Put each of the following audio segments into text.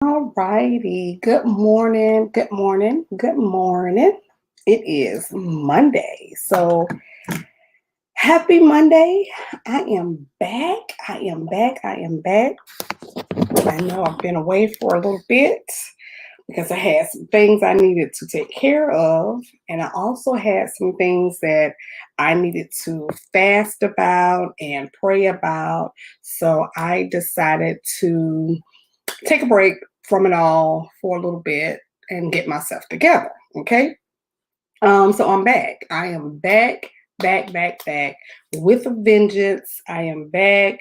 All righty. Good morning. Good morning. Good morning. It is Monday. So happy Monday. I am back. I am back. I am back. I know I've been away for a little bit because I had some things I needed to take care of. And I also had some things that I needed to fast about and pray about. So I decided to take a break from it all for a little bit and get myself together. Okay. So I'm back. I am back with a vengeance. I am back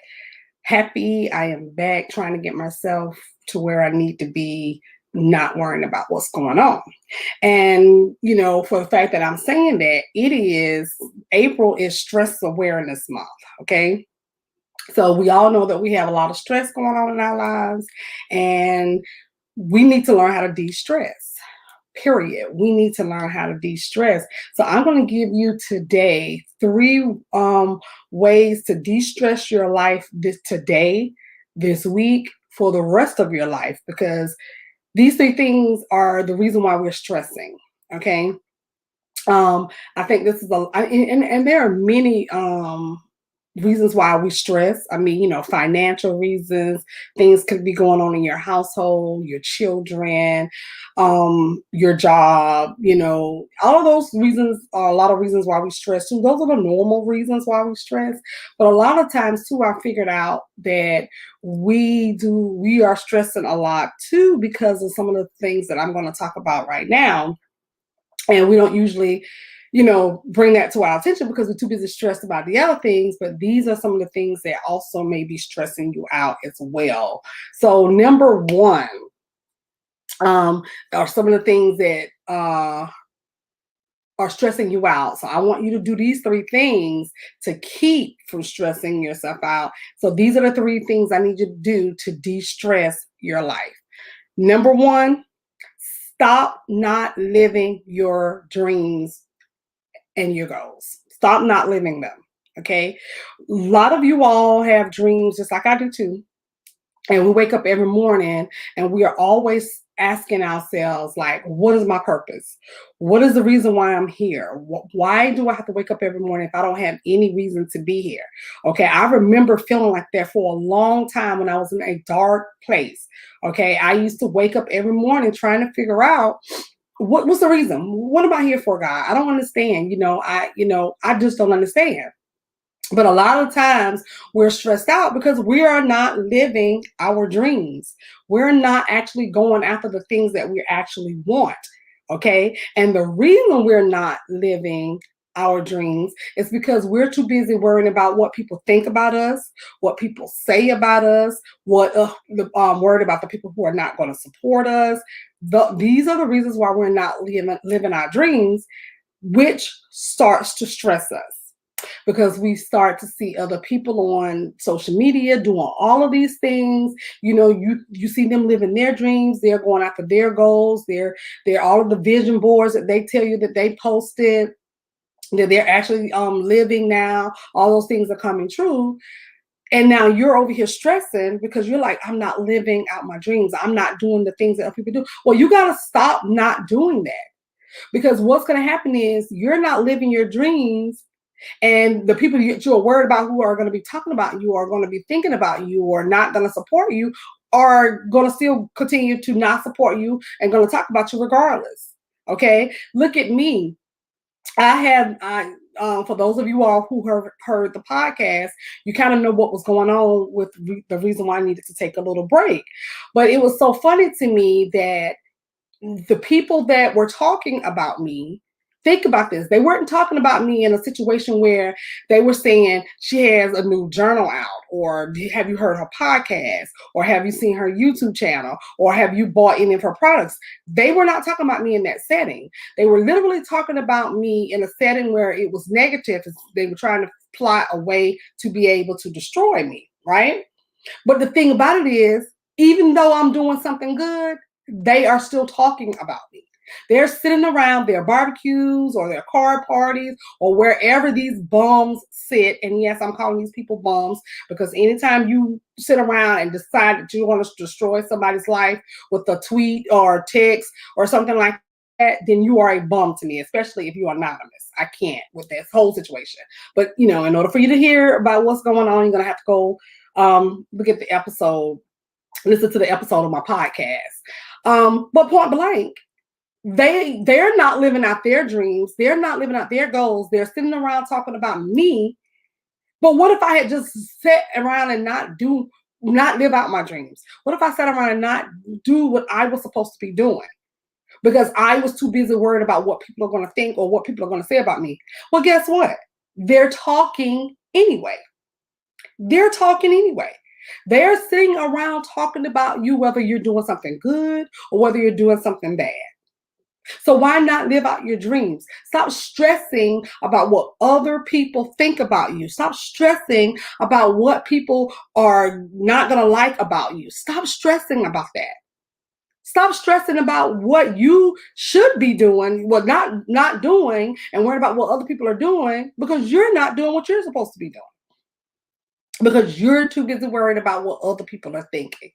happy. I am back trying to get myself to where I need to be, not worrying about what's going on. And, for the fact that I'm saying that, April is Stress Awareness Month. Okay. So we all know that we have a lot of stress going on in our lives, and we need to learn how to de-stress. Period. We need to learn how to de-stress. So I'm going to give you today three ways to de-stress your life this week, for the rest of your life, because these three things are the reason why we're stressing. Okay. I think this is and there are many reasons why we stress. I mean, financial reasons, things could be going on in your household, your children, your job, all of those reasons are a lot of reasons why we stress too. Those are the normal reasons why we stress. But a lot of times too, I figured out that we are stressing a lot too because of some of the things that I'm going to talk about right now. And we don't usually, bring that to our attention because we're too busy stressed about the other things. But these are some of the things that also may be stressing you out as well. So number one, are some of the things that are stressing you out. So I want you to do these three things to keep from stressing yourself out. So these are the three things I need you to do to de-stress your life. Number one, stop not living your dreams and your goals. Stop not living them. Okay. A lot of you all have dreams just like I do too. And we wake up every morning and we are always asking ourselves, like, what is my purpose? What is the reason why I'm here? Why do I have to wake up every morning if I don't have any reason to be here? Okay. I remember feeling like that for a long time when I was in a dark place. Okay. I used to wake up every morning trying to figure out what's the reason? What am I here for, God? I don't understand. I just don't understand. But a lot of times we're stressed out because we are not living our dreams. We're not actually going after the things that we actually want. Okay. And the reason we're not living our dreams is because we're too busy worrying about what people think about us, what people say about us, worried about the people who are not going to support us. These are the reasons why we're not living our dreams, which starts to stress us because we start to see other people on social media doing all of these things. You see them living their dreams. They're going after their goals. They're all of the vision boards that they tell you that they posted, that they're actually living now. All those things are coming true. And now you're over here stressing because you're like, I'm not living out my dreams. I'm not doing the things that other people do. Well, you got to stop not doing that, because what's going to happen is you're not living your dreams, and the people you're worried about, who are going to be talking about you, are going to be thinking about you, or not going to support you, are going to still continue to not support you and going to talk about you regardless. Okay. Look at me. For those of you all who heard the podcast, you kind of know what was going on with the reason why I needed to take a little break. But it was so funny to me that the people that were talking about me, think about this. They weren't talking about me in a situation where they were saying she has a new journal out, or have you heard her podcast, or have you seen her YouTube channel, or have you bought any of her products? They were not talking about me in that setting. They were literally talking about me in a setting where it was negative. They were trying to plot a way to be able to destroy me, right? But the thing about it is, even though I'm doing something good, they are still talking about me. They're sitting around their barbecues or their card parties or wherever these bums sit, and yes, I'm calling these people bums, because anytime you sit around and decide that you want to destroy somebody's life with a tweet or text or something like that, then you are a bum to me, especially if you're anonymous. I can't with this whole situation. But in order for you to hear about what's going on, you're gonna have to go look at the episode, listen to the episode of my podcast. But point blank, they're not living out their dreams. They're not living out their goals. They're sitting around talking about me. But what if I had just sat around and not live out my dreams? What if I sat around and not do what I was supposed to be doing? Because I was too busy worried about what people are going to think or what people are going to say about me. Well, guess what? They're talking anyway. They're talking anyway. They're sitting around talking about you, whether you're doing something good or whether you're doing something bad. So why not live out your dreams? Stop stressing about what other people think about you. Stop stressing about what people are not going to like about you. Stop stressing about that. Stop stressing about what you should be doing, what not doing, and worry about what other people are doing, because you're not doing what you're supposed to be doing. Because you're too busy worried about what other people are thinking.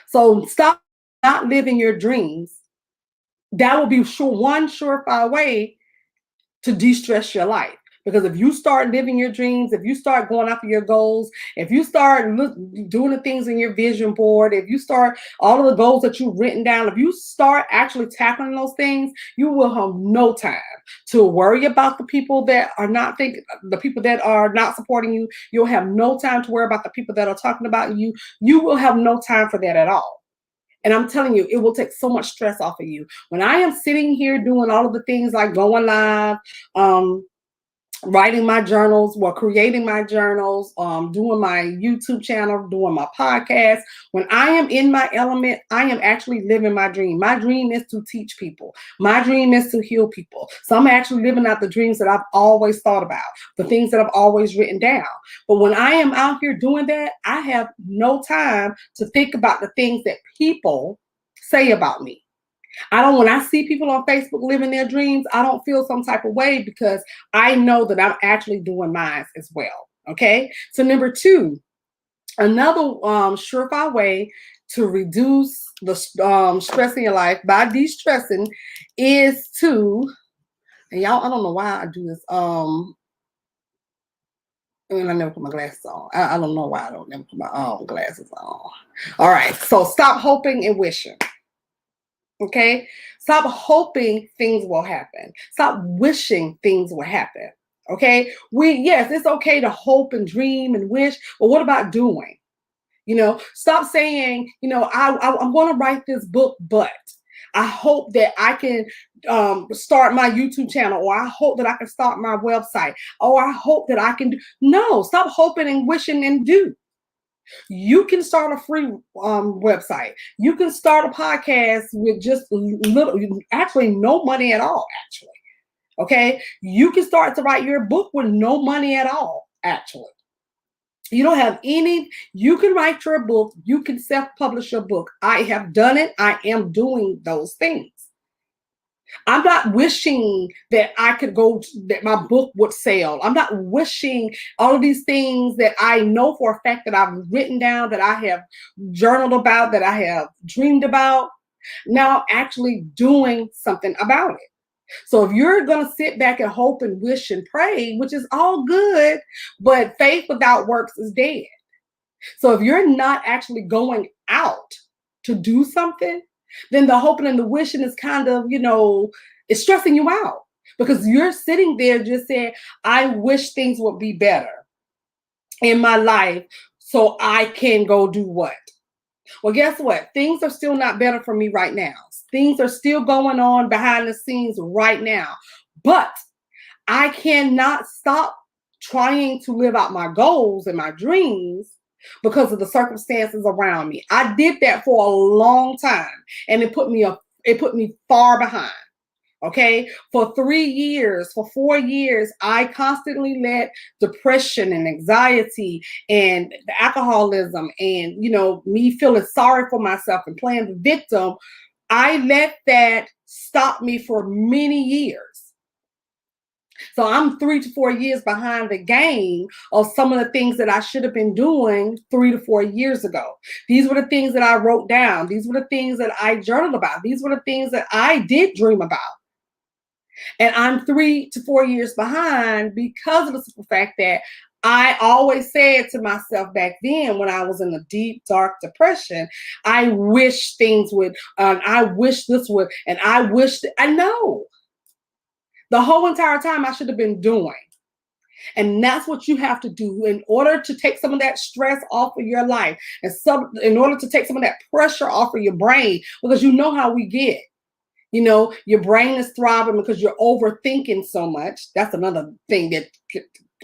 So stop not living your dreams. That will be one surefire way to de-stress your life. Because if you start living your dreams, if you start going after your goals, if you start doing the things in your vision board, if you start all of the goals that you've written down, if you start actually tackling those things, you will have no time to worry about the people that are not the people that are not supporting you. You'll have no time to worry about the people that are talking about you. You will have no time for that at all. And I'm telling you, it will take so much stress off of you. When I am sitting here doing all of the things like going live, writing my journals, creating my journals, doing my YouTube channel, doing my podcast. When I am in my element, I am actually living my dream. My dream is to teach people. My dream is to heal people. So I'm actually living out the dreams that I've always thought about, the things that I've always written down. But when I am out here doing that, I have no time to think about the things that people say about me. When I see people on Facebook living their dreams, I don't feel some type of way, because I know that I'm actually doing mine as well. Okay. So number 2, another surefire way to reduce the stress in your life by de-stressing is to, and y'all, I don't know why I do this. I never put my glasses on. I don't know why I don't never put my glasses on. All right. So stop hoping and wishing. Okay, stop hoping things will happen. Stop wishing things will happen. Okay, yes, it's okay to hope and dream and wish, but what about doing? Stop saying, I'm going to write this book, but I hope that I can start my YouTube channel, or I hope that I can start my website, or I hope that I can do. No, stop hoping and wishing and do. You can start a free website. You can start a podcast with just actually no money at all, actually. Okay. You can start to write your book with no money at all, actually. You don't have you can write your book. You can self-publish your book. I have done it. I am doing those things. I'm not wishing that that my book would sell. I'm not wishing all of these things that I know for a fact that I've written down, that I have journaled about, that I have dreamed about. Now I'm actually doing something about it. So if you're going to sit back and hope and wish and pray, which is all good, but faith without works is dead. So if you're not actually going out to do something, then the hoping and the wishing is kind of, it's stressing you out, because you're sitting there just saying, I wish things would be better in my life so I can go do what? Well, guess what? Things are still not better for me right now. Things are still going on behind the scenes right now, but I cannot stop trying to live out my goals and my dreams because of the circumstances around me. I did that for a long time, and it put me far behind. Okay, for 3 years, for 4 years, I constantly let depression and anxiety and the alcoholism and me feeling sorry for myself and playing the victim. I let that stop me for many years. So I'm 3 to 4 years behind the game of some of the things that I should have been doing 3 to 4 years ago. These were the things that I wrote down. These were the things that I journaled about. These were the things that I did dream about. And I'm 3 to 4 years behind because of the simple fact that I always said to myself back then when I was in a deep, dark depression, I wish things would, I wish this would, and I wish, I know the whole entire time I should have been doing. And that's what you have to do in order to take some of that stress off of your life and in order to take some of that pressure off of your brain, because you know how we get. Your brain is throbbing because you're overthinking so much. That's another thing that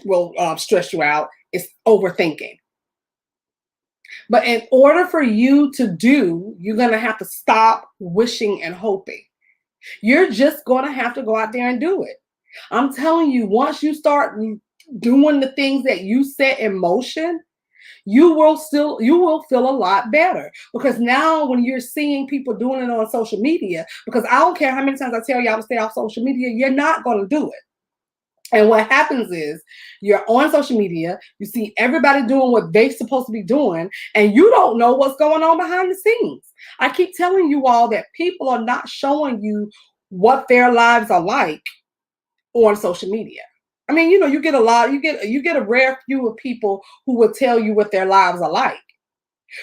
will stress you out, is overthinking. But in order for you to do, you're going to have to stop wishing and hoping. You're just going to have to go out there and do it. I'm telling you, once you start doing the things that you set in motion, you will feel a lot better, because now when you're seeing people doing it on social media, because I don't care how many times I tell y'all to stay off social media, you're not going to do it. And what happens is you're on social media, you see everybody doing what they're supposed to be doing, and you don't know what's going on behind the scenes. I keep telling you all that people are not showing you what their lives are like on social media. I mean, you get a rare few of people who will tell you what their lives are like.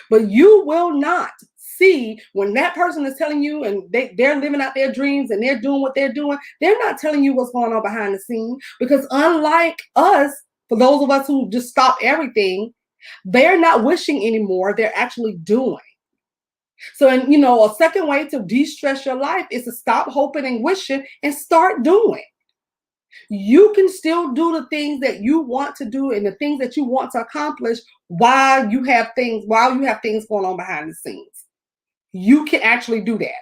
But you will not see when that person is telling you and they're living out their dreams and they're doing what they're doing. They're not telling you what's going on behind the scenes, because unlike us, for those of us who just stop everything, they're not wishing anymore. They're actually doing. So, and a second way to de-stress your life is to stop hoping and wishing and start doing. You can still do the things that you want to do and the things that you want to accomplish while you have things going on behind the scenes. You can actually do that.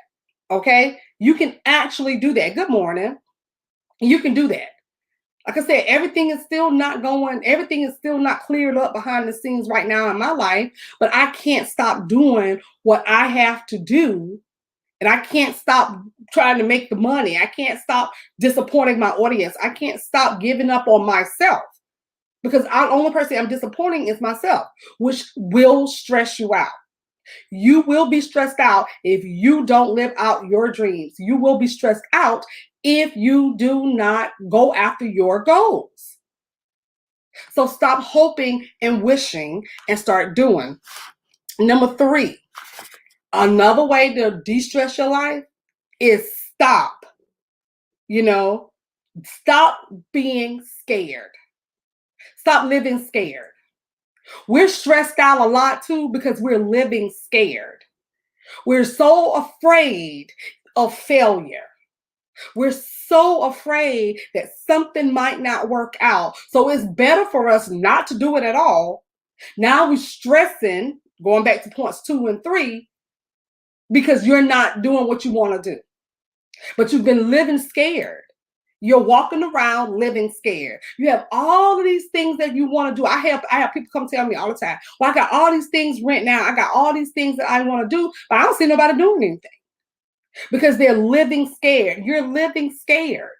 Okay? You can actually do that. Good morning. You can do that. Like I said, everything is still not cleared up behind the scenes right now in my life, but I can't stop doing what I have to do. And I can't stop trying to make the money. I can't stop disappointing my audience. I can't stop giving up on myself, because the only person I'm disappointing is myself, which will stress you out. You will be stressed out if you don't live out your dreams. You will be stressed out if you do not go after your goals. So stop hoping and wishing and start doing. Number 3, another way to de-stress your life is stop being scared. Stop living scared. We're stressed out a lot too because we're living scared. We're so afraid of failure. We're so afraid that something might not work out. So it's better for us not to do it at all. Now we're stressing, going back to points 2 and 3, because you're not doing what you want to do. But you've been living scared. You're walking around living scared. You have all of these things that you want to do. I have people come tell me all the time, well, I got all these things rent now. I got all these things that I want to do, but I don't see nobody doing anything, because they're living scared. You're living scared.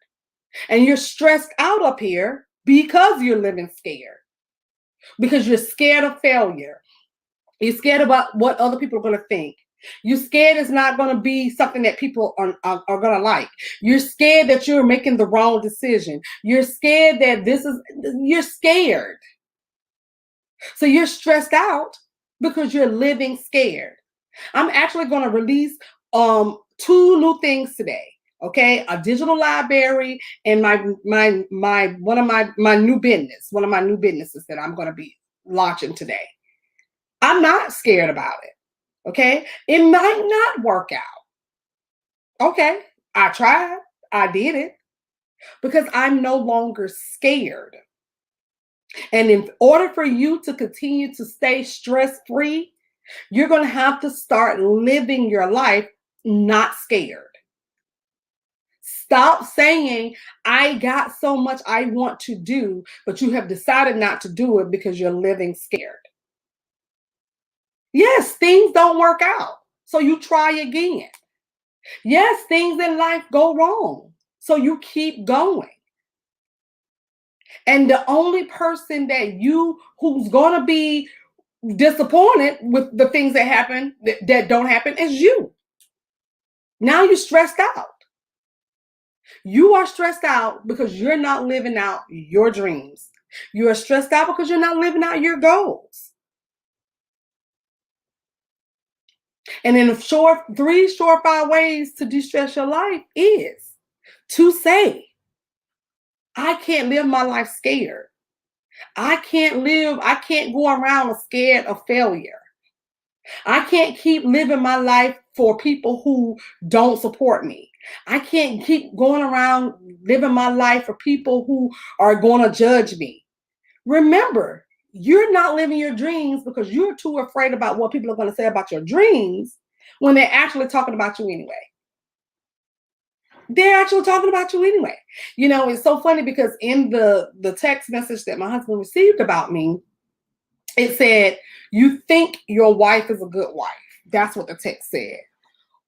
And you're stressed out up here because you're living scared. Because you're scared of failure. You're scared about what other people are going to think. You're scared it's not going to be something that people are going to like. You're scared that you're making the wrong decision. You're scared that you're scared. So you're stressed out because you're living scared. I'm actually going to release 2 new things today. Okay, a digital library and my new businesses that I'm going to be launching today. I'm not scared about it. Okay, it might not work out. Okay, I tried, I did it, because I'm no longer scared. And in order for you to continue to stay stress-free, you're going to have to start living your life not scared. Stop saying, I got so much I want to do, but you have decided not to do it because you're living scared. Yes, things don't work out, so you try again. Yes, things in life go wrong, so you keep going. And the only person who's going to be disappointed with the things that happen that don't happen is you. Now you're stressed out. You are stressed out because you're not living out your dreams. You are stressed out because you're not living out your goals. And in three surefire ways to de-stress your life is to say, I can't live my life scared. I can't go around scared of failure. I can't keep living my life for people who don't support me. I can't keep going around living my life for people who are going to judge me. Remember, you're not living your dreams because you're too afraid about what people are going to say about your dreams when they're actually talking about you anyway. They're actually talking about you anyway. You know, it's so funny because in the text message that my husband received about me, it said, you think your wife is a good wife. That's what the text said.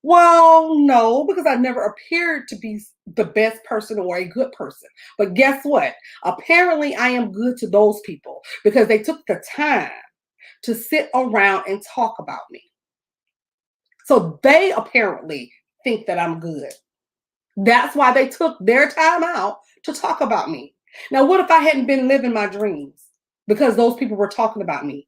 Well, no, because I never appeared to be the best person or a good person. But guess what? Apparently, I am good to those people because they took the time to sit around and talk about me. So they apparently think that I'm good. That's why they took their time out to talk about me. Now, what if I hadn't been living my dreams because those people were talking about me?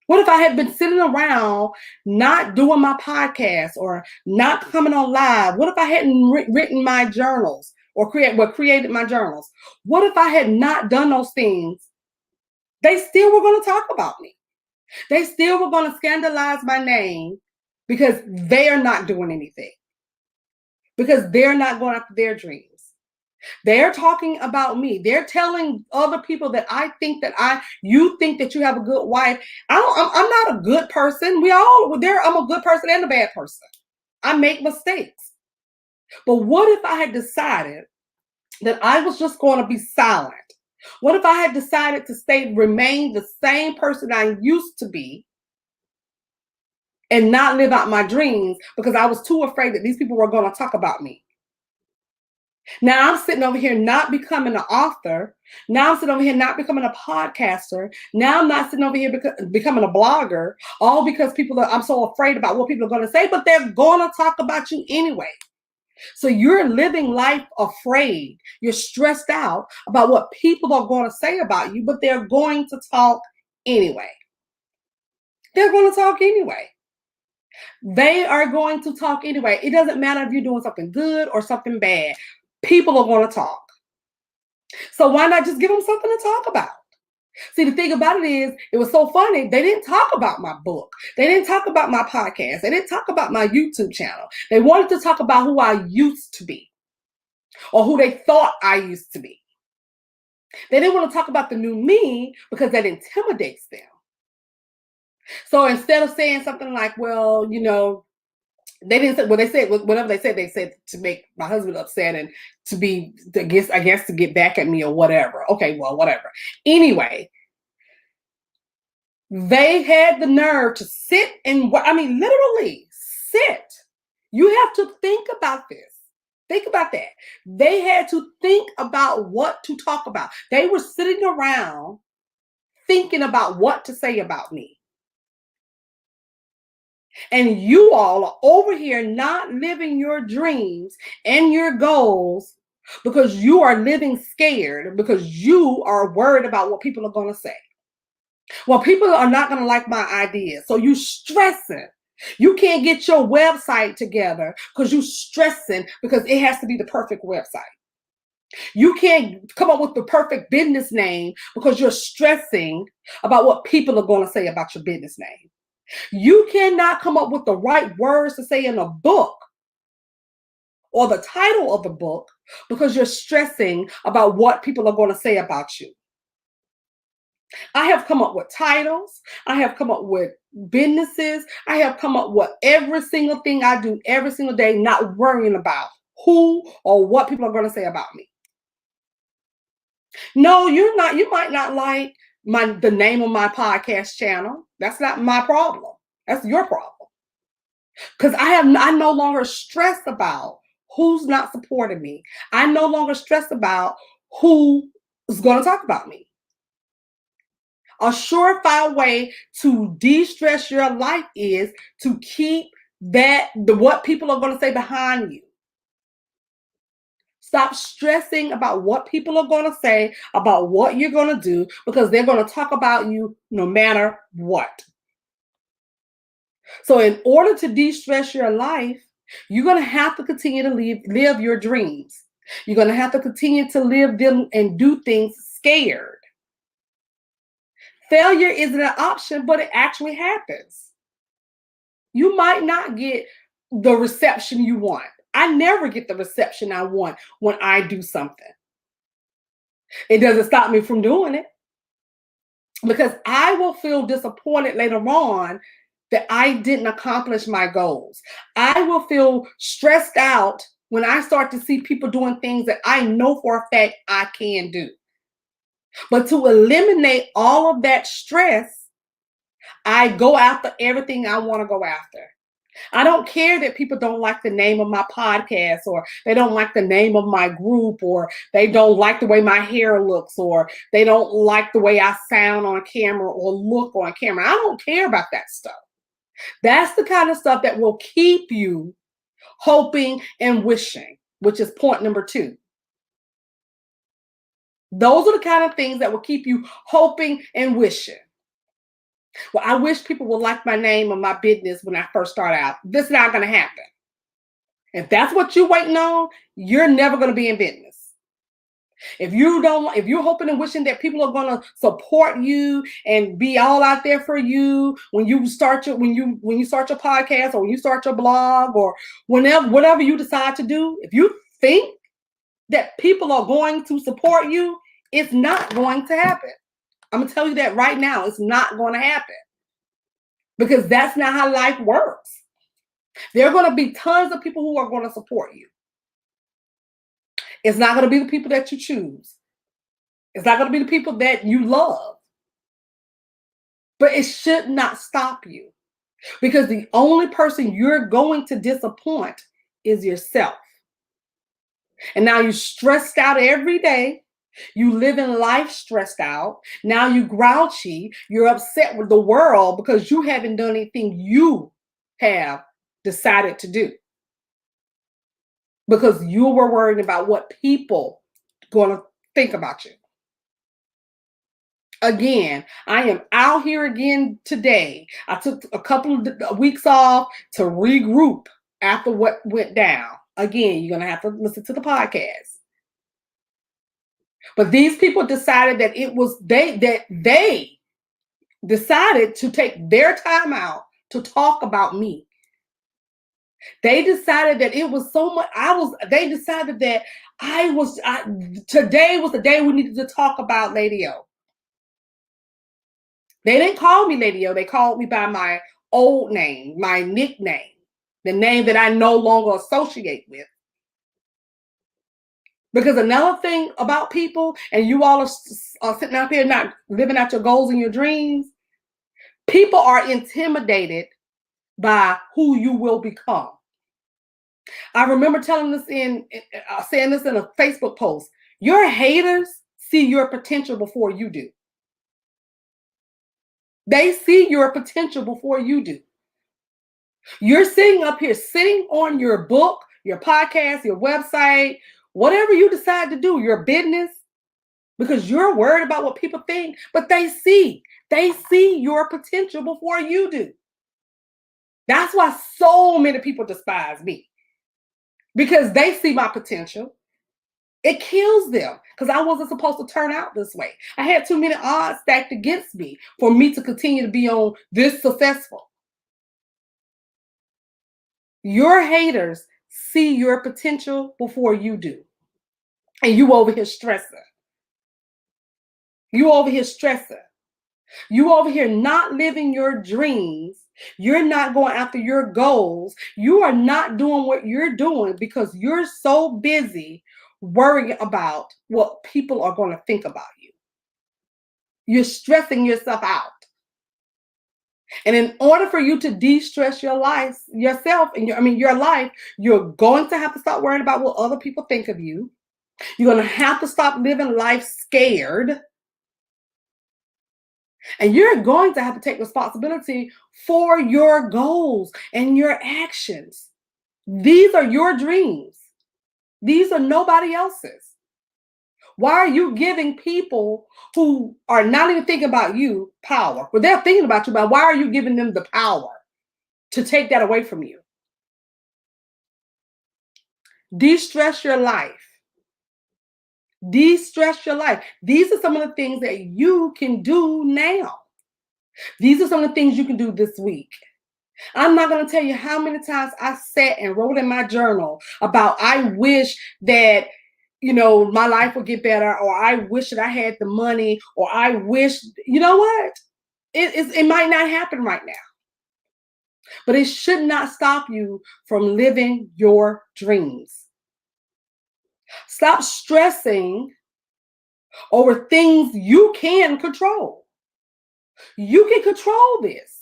What if I had been sitting around not doing my podcast or not coming on live? What if I hadn't written my journals or created my journals? What if I had not done those things? They still were going to talk about me. They still were going to scandalize my name because they are not doing anything, because they're not going after their dreams. They're talking about me. They're telling other people that you think that you have a good wife. I'm not a good person. I'm a good person and a bad person. I make mistakes. But what if I had decided that I was just going to be silent? What if I had decided to remain the same person I used to be and not live out my dreams because I was too afraid that these people were going to talk about me? Now I'm sitting over here not becoming an author. Now I'm sitting over here not becoming a podcaster. Now I'm not sitting over here becoming a blogger, all because I'm so afraid about what people are going to say, but they're going to talk about you anyway. So you're living life afraid. You're stressed out about what people are going to say about you, but they're going to talk anyway. They're going to talk anyway. They are going to talk anyway. It doesn't matter if you're doing something good or something bad. People are going to talk. So why not just give them something to talk about? See, the thing about it is, it was so funny. They didn't talk about my book. They didn't talk about my podcast. They didn't talk about my YouTube channel. They wanted to talk about who I used to be or who they thought I used to be. They didn't want to talk about the new me because that intimidates them. So instead of saying something like, well, you know, they didn't say, well, they said whatever they said to make my husband upset and I guess to get back at me or whatever. Okay, well, whatever. Anyway, they had the nerve to sit and, literally sit. You have to think about this. Think about that. They had to think about what to talk about. They were sitting around thinking about what to say about me. And you all are over here not living your dreams and your goals because you are living scared, because you are worried about what people are going to say. Well, people are not going to like my ideas. So you stressing. You can't get your website together because you stressing because it has to be the perfect website. You can't come up with the perfect business name because you're stressing about what people are going to say about your business name. You cannot come up with the right words to say in a book or the title of the book because you're stressing about what people are going to say about you. I have come up with titles. I have come up with businesses. I have come up with every single thing I do every single day, not worrying about who or what people are going to say about me. No, you're not. You might not like the name of my podcast channel. That's not my problem. That's your problem. Because I no longer stress about who's not supporting me. I no longer stress about who is going to talk about me. A surefire way to de-stress your life is to keep what people are going to say behind you. Stop stressing about what people are going to say, about what you're going to do, because they're going to talk about you no matter what. So in order to de-stress your life, you're going to have to continue to live your dreams. You're going to have to continue to live them and do things scared. Failure isn't an option, but it actually happens. You might not get the reception you want. I never get the reception I want when I do something. It doesn't stop me from doing it, because I will feel disappointed later on that I didn't accomplish my goals. I will feel stressed out when I start to see people doing things that I know for a fact I can do. But to eliminate all of that stress, I go after everything I want to go after. I don't care that people don't like the name of my podcast, or they don't like the name of my group, or they don't like the way my hair looks, or they don't like the way I sound on camera or look on camera. I don't care about that stuff. That's the kind of stuff that will keep you hoping and wishing, which is point number 2. Those are the kind of things that will keep you hoping and wishing. Well, I wish people would like my name or my business when I first start out. This is not going to happen. If that's what you're waiting on, you're never going to be in business. If you're hoping and wishing that people are going to support you and be all out there for you when you start your podcast, or when you start your blog, or whatever you decide to do, if you think that people are going to support you, it's not going to happen. I'm going to tell you that right now. It's not going to happen, because that's not how life works. There are going to be tons of people who are going to support you. It's not going to be the people that you choose. It's not going to be the people that you love. But it should not stop you, because the only person you're going to disappoint is yourself. And now you're stressed out every day. You live in life stressed out. Now you grouchy. You're upset with the world because you haven't done anything you have decided to do, because you were worried about what people going to think about you. Again, I am out here again today. I took a couple of weeks off to regroup after what went down. Again, you're going to have to listen to the podcast. But these people decided that they decided to take their time out to talk about me. They decided that it was so much. They decided that today was the day we needed to talk about Lady O. They didn't call me Lady O. They called me by my old name, my nickname, the name that I no longer associate with. Because another thing about people, and you all are sitting out here not living out your goals and your dreams, people are intimidated by who you will become. I remember saying this in a Facebook post. Your haters see your potential before you do. They see your potential before you do. You're sitting up here, sitting on your book, your podcast, your website, whatever you decide to do, your business, because you're worried about what people think, but they see your potential before you do. That's why so many people despise me, because they see my potential. It kills them, because I wasn't supposed to turn out this way. I had too many odds stacked against me for me to continue to be on this successful. Your haters see your potential before you do. And you over here stressing. You over here stressing. You over here not living your dreams. You're not going after your goals. You are not doing what you're doing because you're so busy worrying about what people are going to think about you. You're stressing yourself out. And in order for you to de-stress your life, yourself, and your life, you're going to have to start worrying about what other people think of you. You're going to have to stop living life scared. And you're going to have to take responsibility for your goals and your actions. These are your dreams. These are nobody else's. Why are you giving people who are not even thinking about you power? Well, they're thinking about you, but why are you giving them the power to take that away from you? De-stress your life. De-stress your life. These are some of the things that you can do now. These are some of the things you can do this week. I'm not going to tell you how many times I sat and wrote in my journal about I wish that, my life would get better, or I wish that I had the money, or I wish, you know what? It might not happen right now, but it should not stop you from living your dreams. Stop stressing over things you can control. You can control this.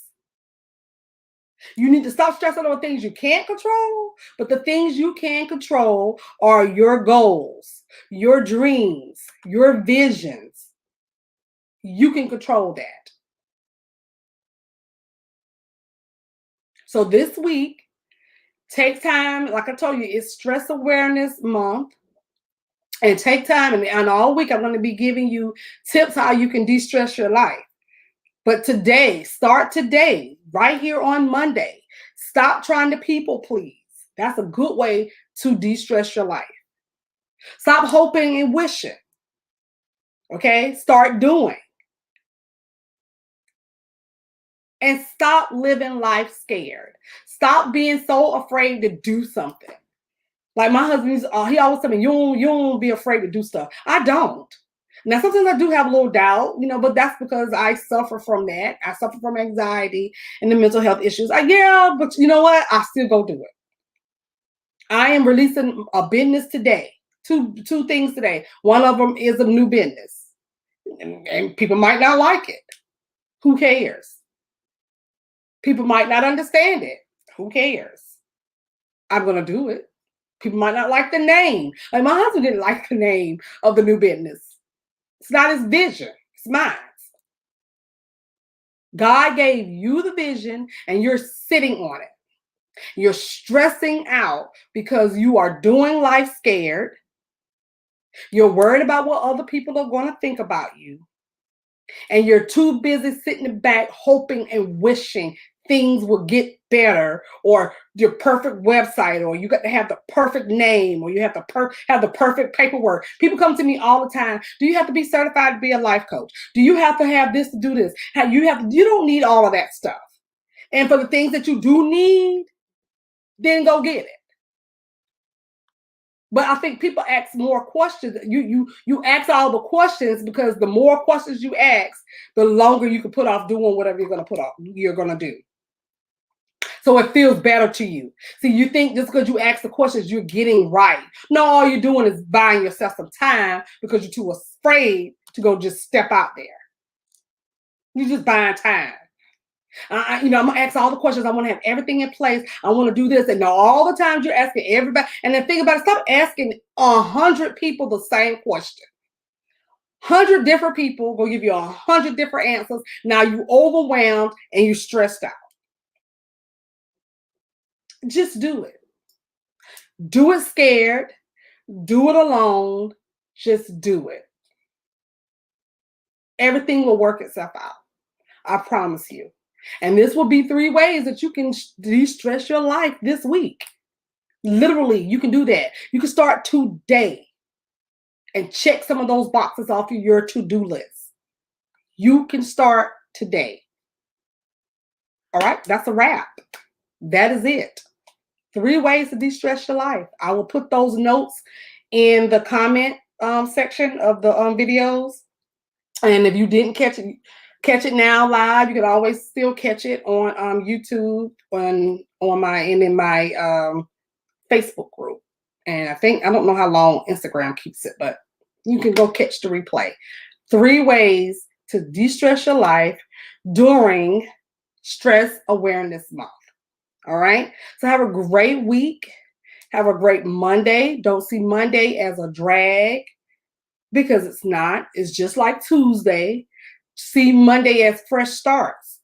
You need to stop stressing over things you can't control, but the things you can control are your goals, your dreams, your visions. You can control that. So this week, take time, like I told you, it's Stress Awareness Month. And take time, and all week I'm going to be giving you tips how you can de-stress your life. But today, start today, right here on Monday. Stop trying to people please. That's a good way to de-stress your life. Stop hoping and wishing. Okay? Start doing. And stop living life scared. Stop being so afraid to do something. Like my husband, he always tell me, you don't be afraid to do stuff. I don't. Now, sometimes I do have a little doubt, but that's because I suffer from that. I suffer from anxiety and the mental health issues. Yeah, but you know what? I still go do it. I am releasing a business today. Two things today. One of them is a new business. And people might not like it. Who cares? People might not understand it. Who cares? I'm going to do it. People might not like the name. Like my husband didn't like the name of the new business. It's not his vision. It's mine. God gave you the vision and you're sitting on it. You're stressing out because you are doing life scared. You're worried about what other people are going to think about you. And you're too busy sitting back hoping and wishing things will get better, or your perfect website, or you got to have the perfect name, or you have to have the perfect paperwork. People come to me all the time. Do you have to be certified to be a life coach? Do you have to have this to do this? You don't need all of that stuff. And for the things that you do need, then go get it. But I think people ask more questions. You ask all the questions because the more questions you ask, the longer you can put off doing whatever you're gonna do. So it feels better to you. See, you think just because you ask the questions, you're getting right. No, all you're doing is buying yourself some time because you're too afraid to go just step out there. You're just buying time. I'm gonna ask all the questions. I want to have everything in place. I want to do this, and now all the times you're asking everybody, and then think about it. Stop asking 100 people the same question. 100 different people will give you 100 different answers. Now you overwhelmed and you're stressed out. Just do it. Do it scared. Do it alone. Just do it. Everything will work itself out. I promise you. And this will be 3 ways that you can de-stress your life this week. Literally, you can do that. You can start today and check some of those boxes off of your to-do list. You can start today. All right, that's a wrap. That is it. 3 ways to de-stress your life. I will put those notes in the comment section of the videos. And if you didn't catch it now live, you can always still catch it on YouTube in my Facebook group. And I don't know how long Instagram keeps it, but you can go catch the replay. 3 ways to de-stress your life during Stress Awareness Month. All right. So have a great week. Have a great Monday. Don't see Monday as a drag because it's not. It's just like Tuesday. See Monday as fresh starts.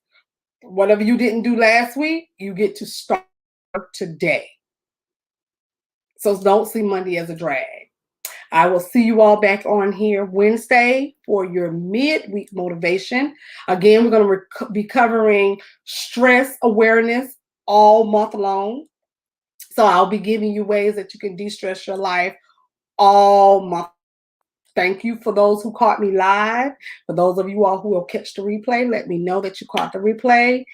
Whatever you didn't do last week, you get to start today. So don't see Monday as a drag. I will see you all back on here Wednesday for your midweek motivation. Again, we're going to be covering stress awareness all month long. So I'll be giving you ways that you can de-stress your life all month. Thank you for those who caught me live. For those of you all who will catch the replay, let me know that you caught the replay.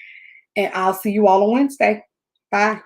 And I'll see you all on Wednesday. Bye.